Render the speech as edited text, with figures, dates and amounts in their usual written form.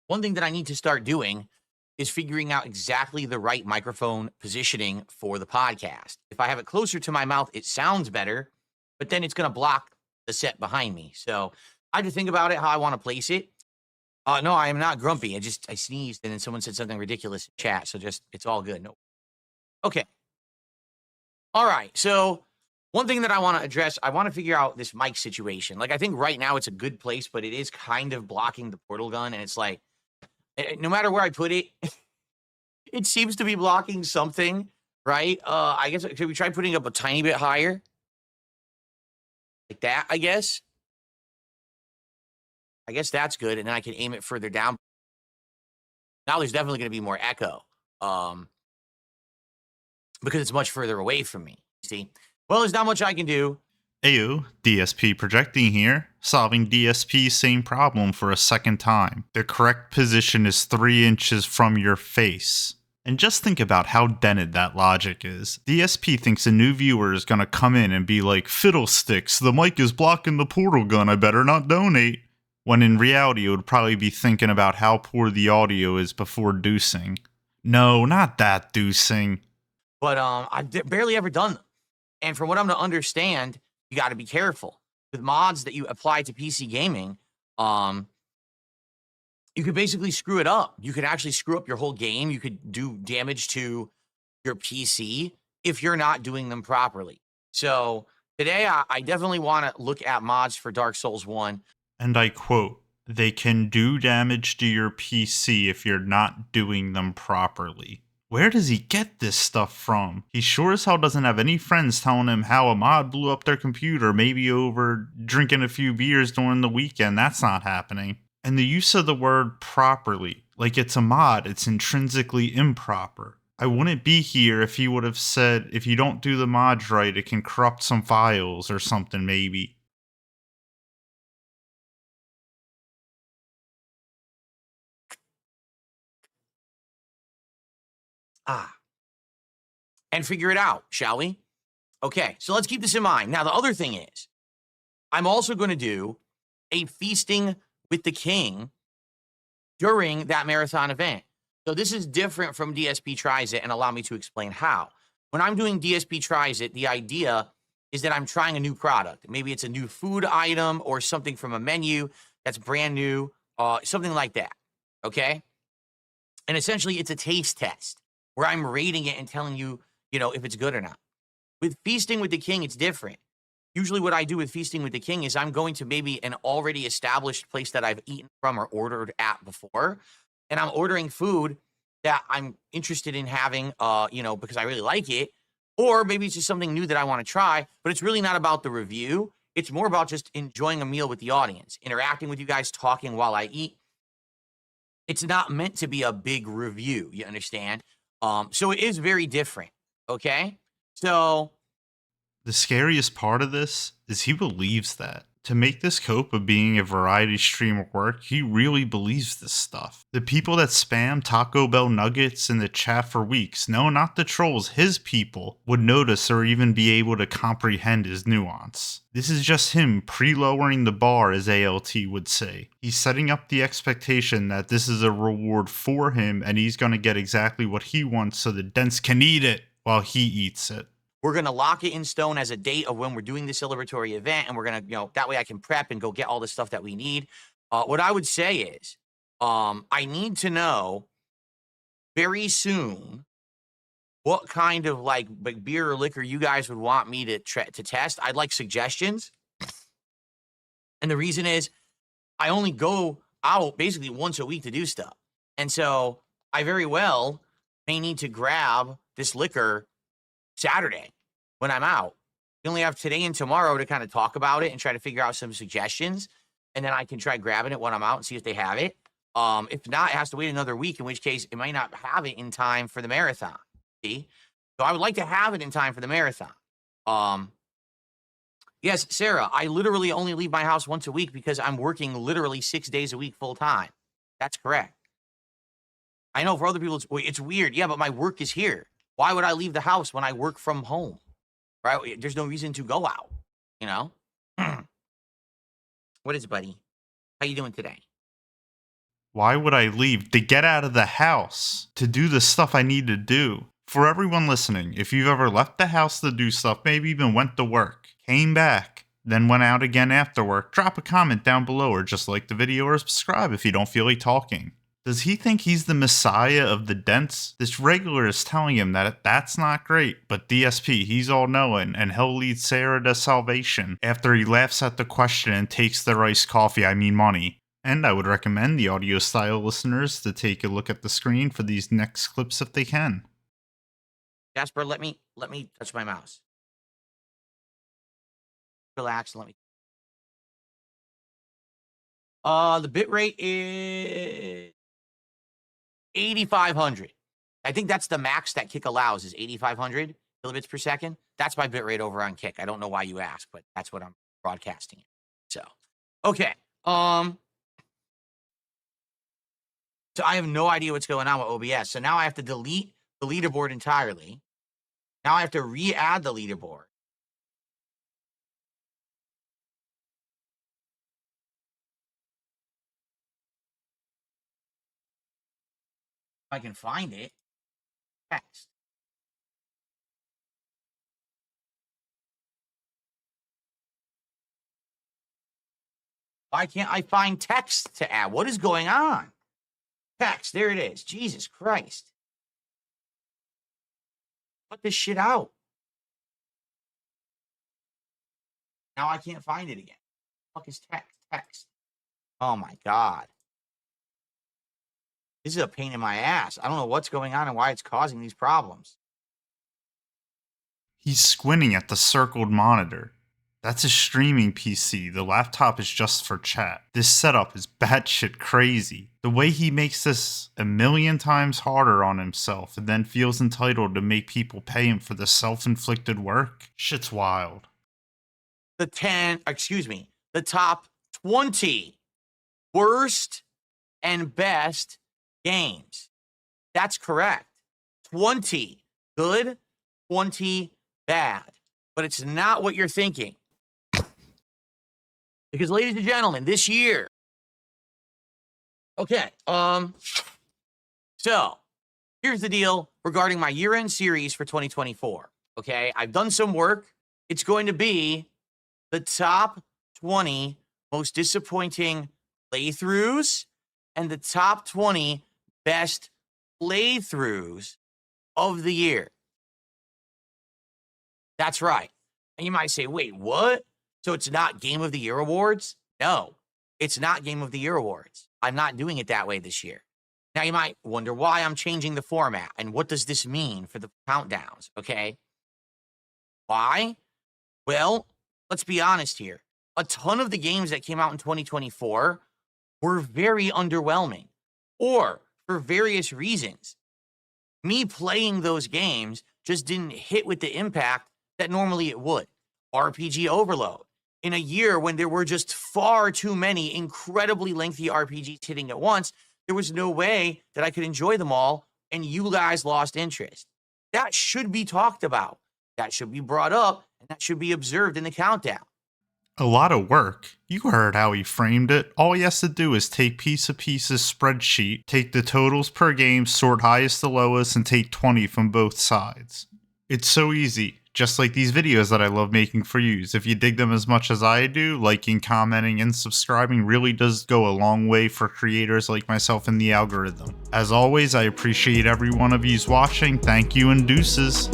One thing that I need to start doing is figuring out exactly the right microphone positioning for the podcast. If I have it closer to my mouth, it sounds better, but then it's going to block the set behind me. So I had to think about it, how I want to place it. No, I am not grumpy. I sneezed and then someone said something ridiculous in chat. So it's all good. No. Okay. All right. So one thing that I want to address, I want to figure out this mic situation. Like, I think right now it's a good place, but it is kind of blocking the portal gun. And it's like, no matter where I put it, it seems to be blocking something, right? I guess, should we try putting up a tiny bit higher? Like that, I guess. I guess that's good. And then I can aim it further down. Now there's definitely going to be more echo because it's much further away from me, see? Well, there's not much I can do. Ayo, DSP projecting here, solving DSP's same problem for a second time. The correct position is 3 inches from your face. And just think about how dented that logic is. DSP thinks a new viewer is gonna come in and be like, fiddlesticks, the mic is blocking the portal gun, I better not donate. When in reality it would probably be thinking about how poor the audio is before deucing. No, not that deucing. But I've barely ever done them. And from what I'm to understand, you got to be careful with mods that you apply to PC gaming. You could basically screw it up. You could actually screw up your whole game. You could do damage to your PC if you're not doing them properly. So today, I definitely want to look at mods for Dark Souls 1. And I quote, they can do damage to your PC if you're not doing them properly. Where does he get this stuff from? He sure as hell doesn't have any friends telling him how a mod blew up their computer, maybe over drinking a few beers during the weekend. That's not happening. And the use of the word properly, like it's a mod, it's intrinsically improper. I wouldn't be here if he would have said, if you don't do the mods right, it can corrupt some files or something maybe. And figure it out, shall we? Okay, so let's keep this in mind. Now, the other thing is, I'm also going to do a feasting with the king during that marathon event. So this is different from DSP Tries It, and allow me to explain how. When I'm doing DSP Tries It, the idea is that I'm trying a new product. Maybe it's a new food item or something from a menu that's brand new, something like that, okay? And essentially, it's a taste test where I'm rating it and telling you, if it's good or not. With Feasting with the King, it's different. Usually what I do with Feasting with the King is I'm going to maybe an already established place that I've eaten from or ordered at before, and I'm ordering food that I'm interested in having, because I really like it, or maybe it's just something new that I want to try, but it's really not about the review. It's more about just enjoying a meal with the audience, interacting with you guys, talking while I eat. It's not meant to be a big review, you understand? So it is very different, okay? So the scariest part of this is he believes that. To make this cope of being a variety streamer work, he really believes this stuff. The people that spam Taco Bell nuggets in the chat for weeks, no, not the trolls, his people, would notice or even be able to comprehend his nuance. This is just him pre-lowering the bar, as ALT would say. He's setting up the expectation that this is a reward for him and he's going to get exactly what he wants so the dents can eat it while he eats it. We're going to lock it in stone as a date of when we're doing the celebratory event, and we're going to, that way I can prep and go get all the stuff that we need. What I would say is, I need to know very soon what kind of like beer or liquor you guys would want me to test. I'd like suggestions. And the reason is I only go out basically once a week to do stuff. And so I very well may need to grab this liquor Saturday when I'm out. We only have today and tomorrow to kind of talk about it and try to figure out some suggestions. And then I can try grabbing it when I'm out and see if they have it. If not, it has to wait another week, in which case it might not have it in time for the marathon. See? So I would like to have it in time for the marathon. Yes, Sarah, I literally only leave my house once a week because I'm working literally 6 days a week full time. That's correct. I know for other people, it's weird. Yeah, but my work is here. Why would I leave the house when I work from home? Right? There's no reason to go out, What is it, buddy? How you doing today? Why would I leave? To get out of the house, to do the stuff I need to do. For everyone listening, if you've ever left the house to do stuff, maybe even went to work, came back, then went out again after work, drop a comment down below or just like the video or subscribe if you don't feel like talking. Does he think he's the messiah of the dents? This regular is telling him that that's not great, but DSP, he's all knowing, and he'll lead Sarah to salvation after he laughs at the question and takes their iced coffee, I mean money. And I would recommend the audio style listeners to take a look at the screen for these next clips if they can. Jasper, let me touch my mouse. Relax, let me. The bitrate is 8,500. I think that's the max that Kick allows is 8,500 kilobits per second. That's my bitrate over on Kick. I don't know why you ask, but that's what I'm broadcasting. So, okay. So I have no idea what's going on with OBS. So now I have to delete the leaderboard entirely. Now I have to re-add the leaderboard. If I can find it. Text. Why can't I find text to add? What is going on? Text, there it is. Jesus Christ. Put this shit out. Now I can't find it again. What the fuck is text? Text. Oh my God. This is a pain in my ass. I don't know what's going on and why it's causing these problems. He's squinting at the circled monitor. That's a streaming PC. The laptop is just for chat. This setup is batshit crazy. The way he makes this a million times harder on himself and then feels entitled to make people pay him for the self-inflicted work. Shit's wild. The top 20 worst and best games. That's correct. 20 good, 20 bad. But it's not what you're thinking. Because, ladies and gentlemen, this year. Okay, so here's the deal regarding my year-end series for 2024. Okay, I've done some work. It's going to be the top 20 most disappointing playthroughs and the top 20 best playthroughs of the year. That's right. And you might say, wait, what? So it's not Game of the Year awards? No, it's not Game of the Year awards. I'm not doing it that way this year. Now you might wonder why I'm changing the format and what does this mean for the countdowns, okay? Why? Well, let's be honest here. A ton of the games that came out in 2024 were very underwhelming, or for various reasons. Me playing those games just didn't hit with the impact that normally it would. RPG overload. In a year when there were just far too many incredibly lengthy RPGs hitting at once, there was no way that I could enjoy them all, and you guys lost interest. That should be talked about. That should be brought up, and that should be observed in the countdown. A lot of work. You heard how he framed it. All he has to do is take piece of pieces spreadsheet, take the totals per game, sort highest to lowest, and take 20 from both sides. It's so easy. Just like these videos that I love making for you. If you dig them as much as I do, liking, commenting, and subscribing really does go a long way for creators like myself in the algorithm. As always, I appreciate every one of yous watching. Thank you and deuces.